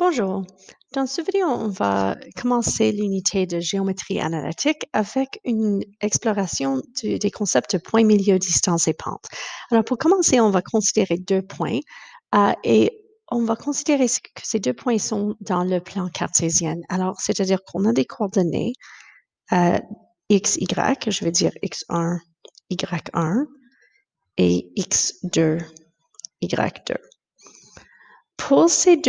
Bonjour. Dans ce vidéo, on va commencer l'unité de géométrie analytique avec une exploration des concepts de point, milieu, distance et pente. Alors, pour commencer, on va considérer deux points et on va considérer que ces deux points sont dans le plan cartésien. Alors, c'est-à-dire qu'on a des coordonnées x, y, je vais dire x1, y1 et x2, y2. Pour ces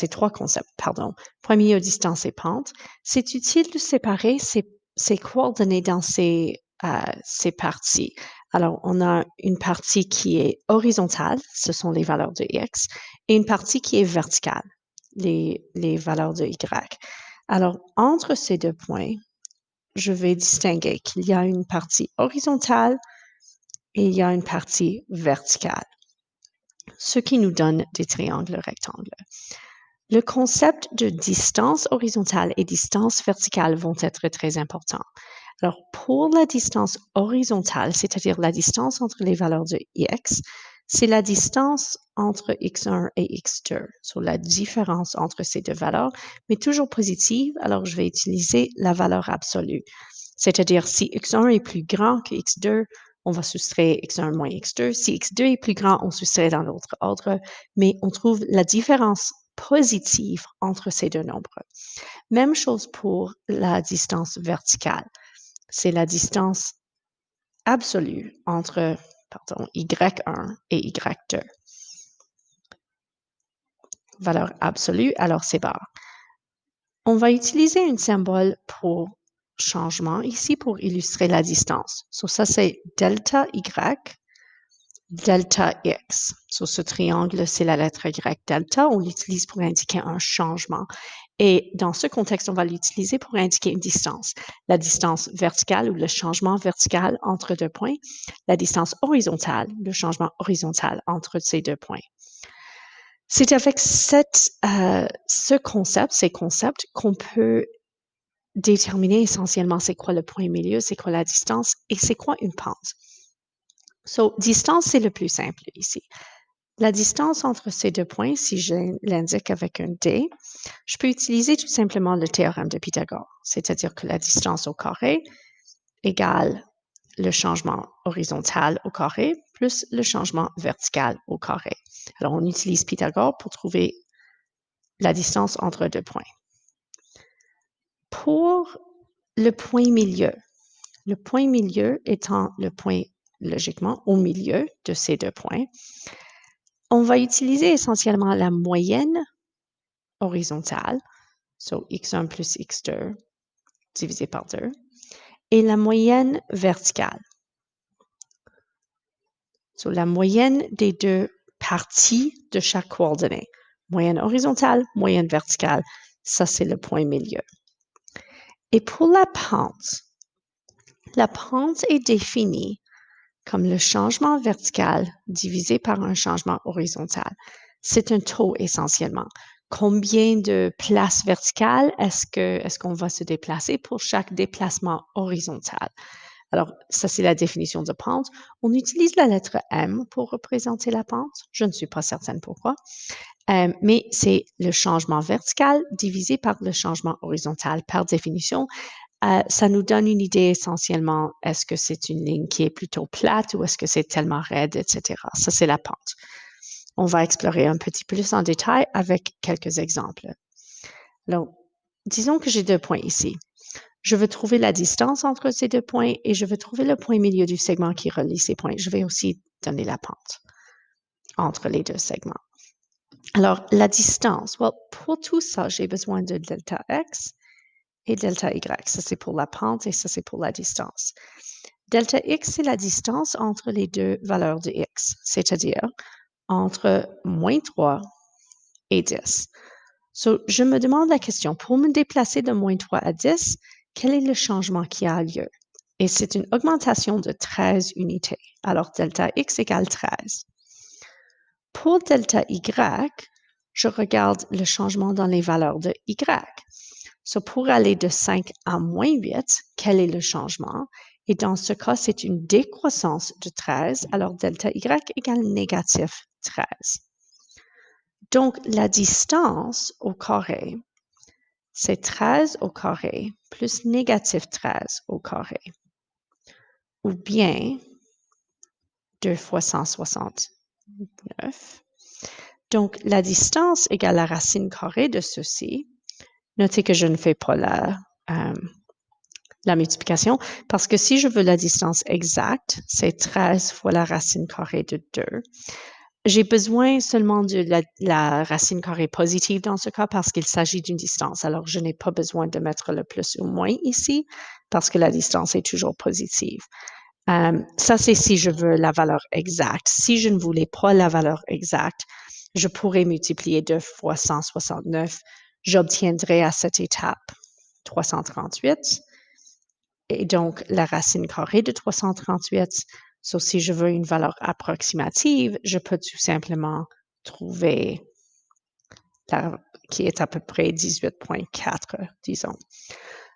trois concepts, pardon, point, milieu, distance et pente, c'est utile de séparer ces coordonnées dans ces parties. Alors, on a une partie qui est horizontale, ce sont les valeurs de x, et une partie qui est verticale, les valeurs de y. Alors, entre ces deux points, je vais distinguer qu'il y a une partie horizontale et il y a une partie verticale, ce qui nous donne des triangles rectangles. Le concept de distance horizontale et distance verticale vont être très importants. Alors, pour la distance horizontale, c'est-à-dire la distance entre les valeurs de x, c'est la distance entre x1 et x2, sur la différence entre ces deux valeurs, mais toujours positive, alors je vais utiliser la valeur absolue. C'est-à-dire, si x1 est plus grand que x2, on va soustraire x1 moins x2. Si x2 est plus grand, on soustrait dans l'autre ordre, mais on trouve la différence positive entre ces deux nombres. Même chose pour la distance verticale. C'est la distance absolue entre y1 et y2. Valeur absolue, alors c'est barre. On va utiliser un symbole pour changement ici pour illustrer la distance. So, ça, c'est delta y, delta x. Sur ce triangle, c'est la lettre y delta. On l'utilise pour indiquer un changement. Et dans ce contexte, on va l'utiliser pour indiquer une distance. La distance verticale ou le changement vertical entre deux points. La distance horizontale, le changement horizontal entre ces deux points. C'est avec ces concepts qu'on peut déterminer essentiellement c'est quoi le point milieu, c'est quoi la distance et c'est quoi une pente. So, distance, c'est le plus simple ici. La distance entre ces deux points, si je l'indique avec un D, je peux utiliser tout simplement le théorème de Pythagore, c'est-à-dire que la distance au carré égale le changement horizontal au carré plus le changement vertical au carré. Alors, on utilise Pythagore pour trouver la distance entre deux points. Pour le point milieu étant le point logiquement au milieu de ces deux points, on va utiliser essentiellement la moyenne horizontale, so x1 plus x2 divisé par 2, et la moyenne verticale. So, la moyenne des deux parties de chaque coordonnée. Moyenne horizontale, moyenne verticale, ça c'est le point milieu. Et pour la pente est définie comme le changement vertical divisé par un changement horizontal. C'est un taux essentiellement. Combien de places verticales est-ce qu'on va se déplacer pour chaque déplacement horizontal? Alors, ça, c'est la définition de pente. On utilise la lettre M pour représenter la pente. Je ne suis pas certaine pourquoi. Mais c'est le changement vertical divisé par le changement horizontal. Par définition, ça nous donne une idée essentiellement, est-ce que c'est une ligne qui est plutôt plate ou est-ce que c'est tellement raide, etc. Ça, c'est la pente. On va explorer un petit peu plus en détail avec quelques exemples. Alors, disons que j'ai deux points ici. Je veux trouver la distance entre ces deux points et je veux trouver le point milieu du segment qui relie ces points. Je vais aussi donner la pente entre les deux segments. Alors, la distance, pour tout ça, j'ai besoin de delta x et delta y. Ça, c'est pour la pente et ça, c'est pour la distance. Delta x, c'est la distance entre les deux valeurs de x, c'est-à-dire entre moins 3 et 10. So, je me demande la question, pour me déplacer de moins 3 à 10, quel est le changement qui a lieu? Et c'est une augmentation de 13 unités. Alors, delta x égale 13. Pour delta y, je regarde le changement dans les valeurs de y. So, pour aller de 5 à moins 8, quel est le changement? Et dans ce cas, c'est une décroissance de 13. Alors, delta y égale négatif 13. Donc, la distance au carré, c'est 13 au carré plus négatif 13 au carré. Ou bien 2 fois 169. Donc, la distance égale la racine carrée de ceci. Notez que je ne fais pas la multiplication parce que si je veux la distance exacte, c'est 13 fois la racine carrée de 2. J'ai besoin seulement de la racine carrée positive dans ce cas parce qu'il s'agit d'une distance. Alors, je n'ai pas besoin de mettre le plus ou moins ici parce que la distance est toujours positive. Ça, c'est si je veux la valeur exacte. Si je ne voulais pas la valeur exacte, je pourrais multiplier 2 fois 169. J'obtiendrai à cette étape 338. Et donc, la racine carrée de 338. So, si je veux une valeur approximative, je peux tout simplement trouver qui est à peu près 18,4, disons.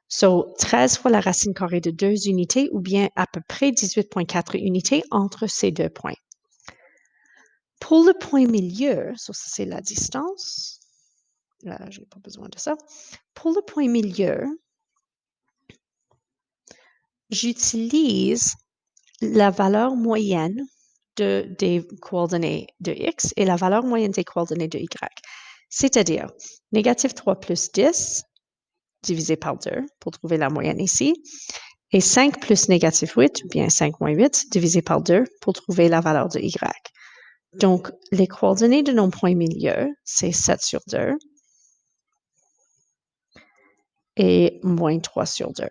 So, 13 fois la racine carrée de 2 unités ou bien à peu près 18,4 unités entre ces deux points. Pour le point milieu, ça c'est la distance. Là, je n'ai pas besoin de ça. Pour le point milieu, j'utilise la valeur moyenne des coordonnées de x et la valeur moyenne des coordonnées de y. C'est-à-dire, négatif 3 plus 10 divisé par 2 pour trouver la moyenne ici, et 5 plus négatif 8, ou bien 5 moins 8, divisé par 2 pour trouver la valeur de y. Donc, les coordonnées de nos points milieu, c'est 7 sur 2 et moins 3 sur 2.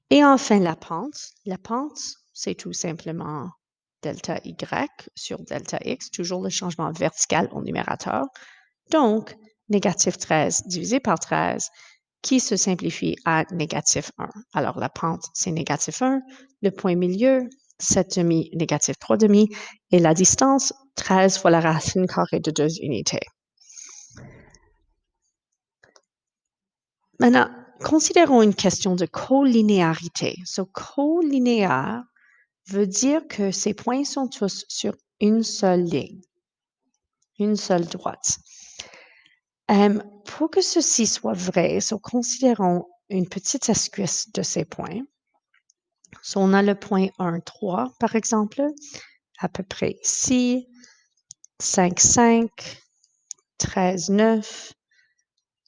Et enfin, la pente. La pente, c'est tout simplement delta y sur delta x, toujours le changement vertical au numérateur. Donc, négatif 13 divisé par 13, qui se simplifie à négatif 1. Alors, la pente, c'est négatif 1. Le point milieu, 7 demi, négatif 3 demi. Et la distance, 13 fois la racine carrée de 2 unités. Maintenant, considérons une question de collinéarité. So, collinéaire veut dire que ces points sont tous sur une seule ligne, une seule droite. Pour que ceci soit vrai, considérons une petite esquisse de ces points. So, on a le point 1, 3, par exemple, à peu près ici, 5, 5, 13, 9.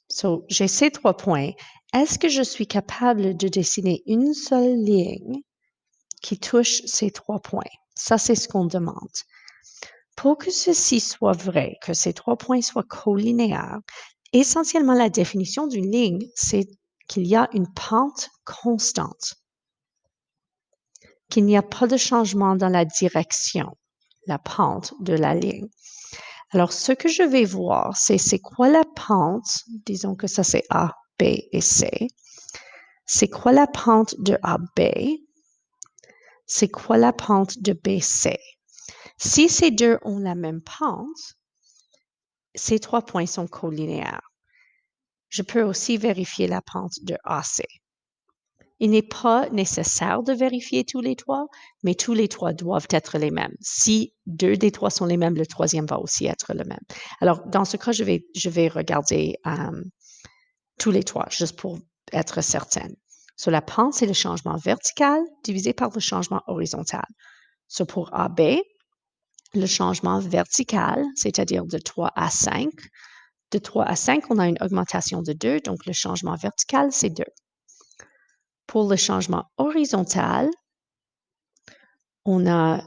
So, j'ai ces 3 points. Est-ce que je suis capable de dessiner une seule ligne qui touche ces 3 points? Ça, c'est ce qu'on demande. Pour que ceci soit vrai, que ces 3 points soient collinéaires, essentiellement la définition d'une ligne, c'est qu'il y a une pente constante, qu'il n'y a pas de changement dans la direction, la pente de la ligne. Alors, ce que je vais voir, c'est quoi la pente, disons que ça c'est A, B et C. C'est quoi la pente de AB? C'est quoi la pente de BC? Si ces deux ont la même pente, ces 3 points sont collinéaires. Je peux aussi vérifier la pente de AC. Il n'est pas nécessaire de vérifier tous les 3, mais tous les 3 doivent être les mêmes. Si 2 des 3 sont les mêmes, le troisième va aussi être le même. Alors, dans ce cas, je vais regarder tous les 3, juste pour être certaine. So, la pente, c'est le changement vertical divisé par le changement horizontal. So, pour AB, le changement vertical, c'est-à-dire de 3 à 5. De 3 à 5, on a une augmentation de 2, donc le changement vertical, c'est 2. Pour le changement horizontal, on a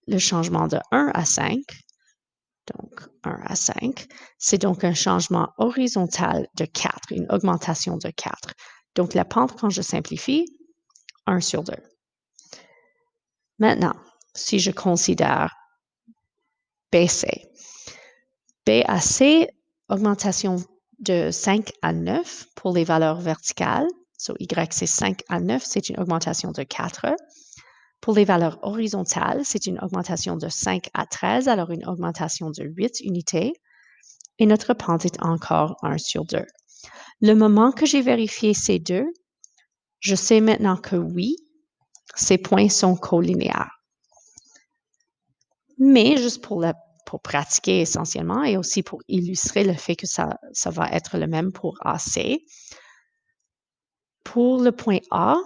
le changement de 1 à 5. Donc, 1 à 5. C'est donc un changement horizontal de 4, une augmentation de 4. Donc, la pente, quand je simplifie, 1 sur 2. Maintenant, si je considère BC, BAC, augmentation de 5 à 9 pour les valeurs verticales. So, Y, c'est 5 à 9, c'est une augmentation de 4. Pour les valeurs horizontales, c'est une augmentation de 5 à 13, alors une augmentation de 8 unités. Et notre pente est encore 1 sur 2. Le moment que j'ai vérifié ces deux, je sais maintenant que oui, ces points sont collinéaires. Mais juste pour pratiquer essentiellement et aussi pour illustrer le fait que ça va être le même pour AC. Pour le point A,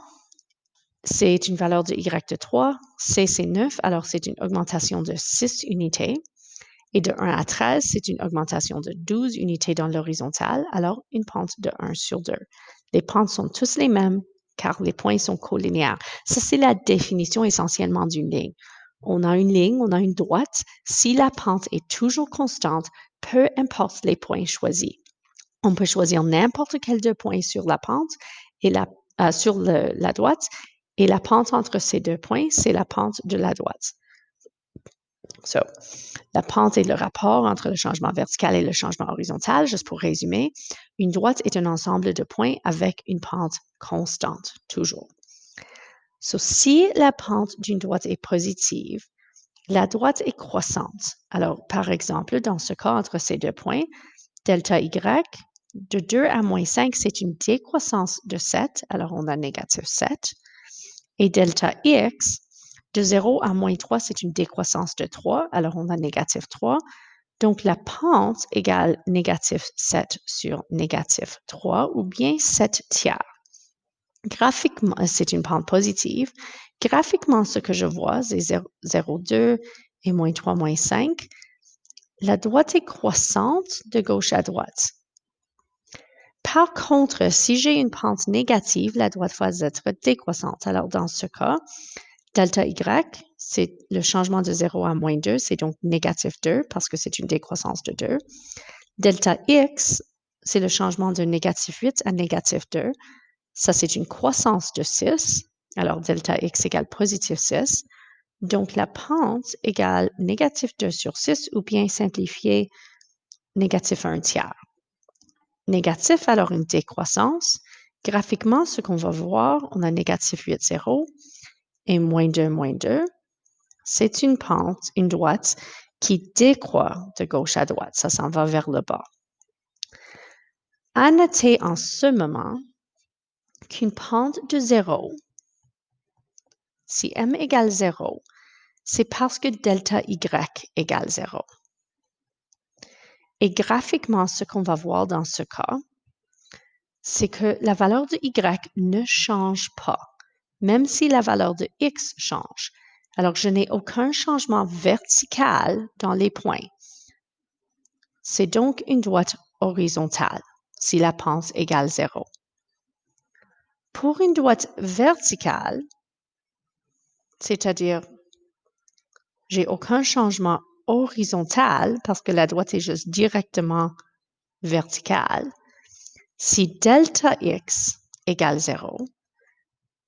c'est une valeur de Y de 3, C c'est 9, alors c'est une augmentation de 6 unités. Et de 1 à 13, c'est une augmentation de 12 unités dans l'horizontale, alors une pente de 1 sur 2. Les pentes sont tous les mêmes car les points sont collinéaires. Ça, c'est la définition essentiellement d'une ligne. On a une ligne, on a une droite. Si la pente est toujours constante, peu importe les points choisis. On peut choisir n'importe quel deux points sur la pente et sur la droite, et la pente entre ces deux points, c'est la pente de la droite. So, la pente est le rapport entre le changement vertical et le changement horizontal. Juste pour résumer, une droite est un ensemble de points avec une pente constante, toujours. So, si la pente d'une droite est positive, la droite est croissante. Alors, par exemple, dans ce cas, entre ces deux points, delta y, de 2 à moins 5, c'est une décroissance de 7, alors on a négatif 7. Et delta x, de 0 à moins 3, c'est une décroissance de 3, alors on a négatif 3. Donc, la pente égale négatif 7 sur négatif 3, ou bien 7 tiers. Graphiquement, c'est une pente positive. Graphiquement, ce que je vois, c'est 0, 2 et moins 3, moins 5. La droite est croissante de gauche à droite. Par contre, si j'ai une pente négative, la droite va être décroissante. Alors, dans ce cas, delta y, c'est le changement de 0 à moins 2, c'est donc négatif 2 parce que c'est une décroissance de 2. Delta x, c'est le changement de négatif 8 à négatif 2. Ça, c'est une croissance de 6. Alors, delta x égale positif 6. Donc, la pente égale négatif 2 sur 6 ou bien simplifié, négatif 1 tiers. Négatif, alors une décroissance. Graphiquement, ce qu'on va voir, on a négatif 8, 0 et moins 2, moins 2. C'est une pente, une droite qui décroît de gauche à droite. Ça s'en va vers le bas. À noter en ce moment qu'une pente de 0, si m égale 0, c'est parce que delta y égale 0. Et graphiquement, ce qu'on va voir dans ce cas, c'est que la valeur de y ne change pas, même si la valeur de x change. Alors, je n'ai aucun changement vertical dans les points. C'est donc une droite horizontale si la pente égale 0. Pour une droite verticale, c'est-à-dire j'ai aucun changement horizontal parce que la droite est juste directement verticale. Si delta x égale 0,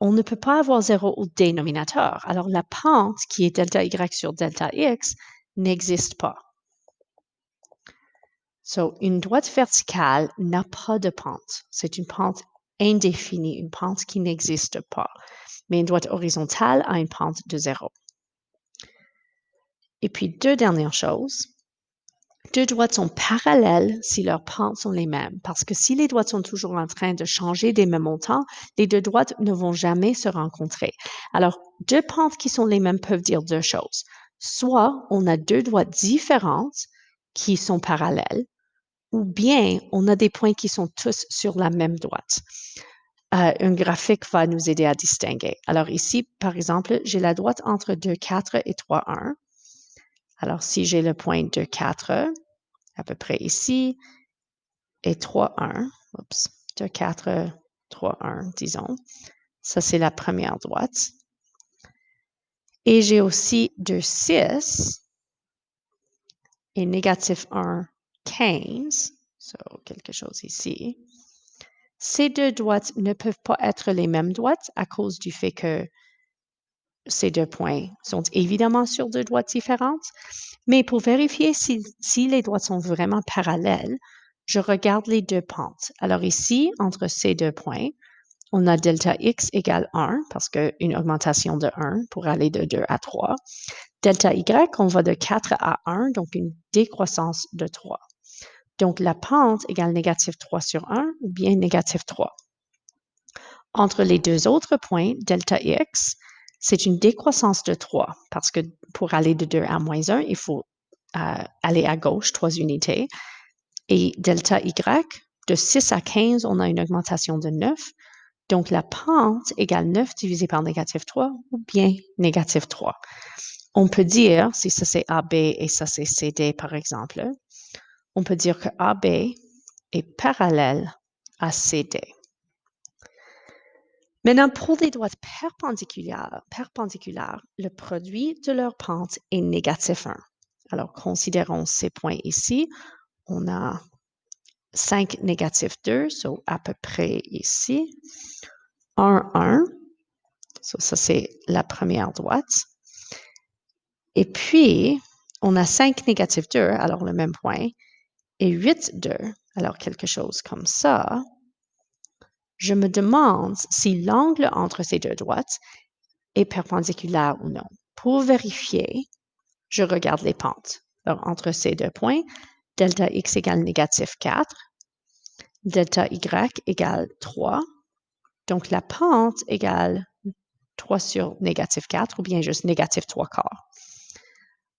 on ne peut pas avoir 0 au dénominateur. Alors, la pente qui est delta y sur delta x n'existe pas. So, une droite verticale n'a pas de pente. C'est une pente indéfinie, une pente qui n'existe pas. Mais une droite horizontale a une pente de 0. Et puis, deux dernières choses. Deux droites sont parallèles si leurs pentes sont les mêmes, parce que si les droites sont toujours en train de changer des mêmes montants, les deux droites ne vont jamais se rencontrer. Alors, deux pentes qui sont les mêmes peuvent dire deux choses. Soit on a deux droites différentes qui sont parallèles, ou bien on a des points qui sont tous sur la même droite. Un graphique va nous aider à distinguer. Alors ici, par exemple, j'ai la droite entre 2, 4 et 3, 1. Alors, si j'ai le point 2, 4, à peu près ici, et 3, 1, 2, 4, 3, 1, disons, ça c'est la première droite. Et j'ai aussi 2, 6, et négatif 1, 15, so quelque chose ici. Ces deux droites ne peuvent pas être les mêmes droites à cause du fait que ces deux points sont évidemment sur deux droites différentes, mais pour vérifier si les droites sont vraiment parallèles, je regarde les deux pentes. Alors ici, entre ces deux points, on a delta x égale 1, parce qu'une augmentation de 1 pour aller de 2 à 3. Delta y, on va de 4 à 1, donc une décroissance de 3. Donc la pente égale négatif 3 sur 1 ou bien négatif 3. Entre les deux autres points, delta x, c'est une décroissance de 3 parce que pour aller de 2 à -1, il faut aller à gauche 3 unités. Et delta y, de 6 à 15, on a une augmentation de 9. Donc, la pente égale 9 divisé par -3 ou bien -3. On peut dire, si ça c'est AB et ça c'est CD par exemple, on peut dire que AB est parallèle à CD. Maintenant, pour des droites perpendiculaires, le produit de leur pente est -1. Alors, considérons ces points ici. On a 5, -2, so à peu près ici. 1, 1. So, ça, c'est la première droite. Et puis, on a 5, -2, alors le même point. Et 8, 2, alors quelque chose comme ça. Je me demande si l'angle entre ces deux droites est perpendiculaire ou non. Pour vérifier, je regarde les pentes. Alors, entre ces deux points, delta x égale -4, delta y égale 3. Donc, la pente égale 3 sur -4 ou bien juste -3/4.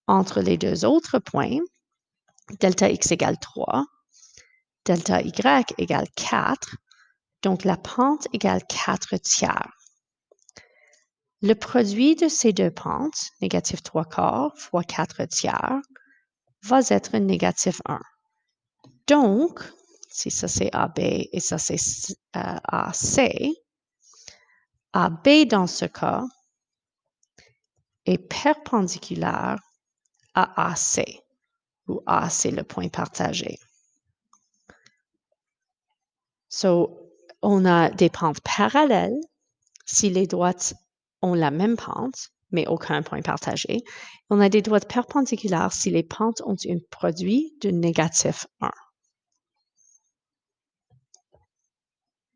Entre les deux autres points, delta x égale 3, delta y égale 4, donc la pente égale 4 tiers. Le produit de ces deux pentes, -3/4 fois 4 tiers, va être -1. Donc, si ça c'est AB et ça c'est AC, AB dans ce cas est perpendiculaire à AC, où A c'est le point partagé. So, on a des pentes parallèles si les droites ont la même pente, mais aucun point partagé. On a des droites perpendiculaires si les pentes ont un produit de -1.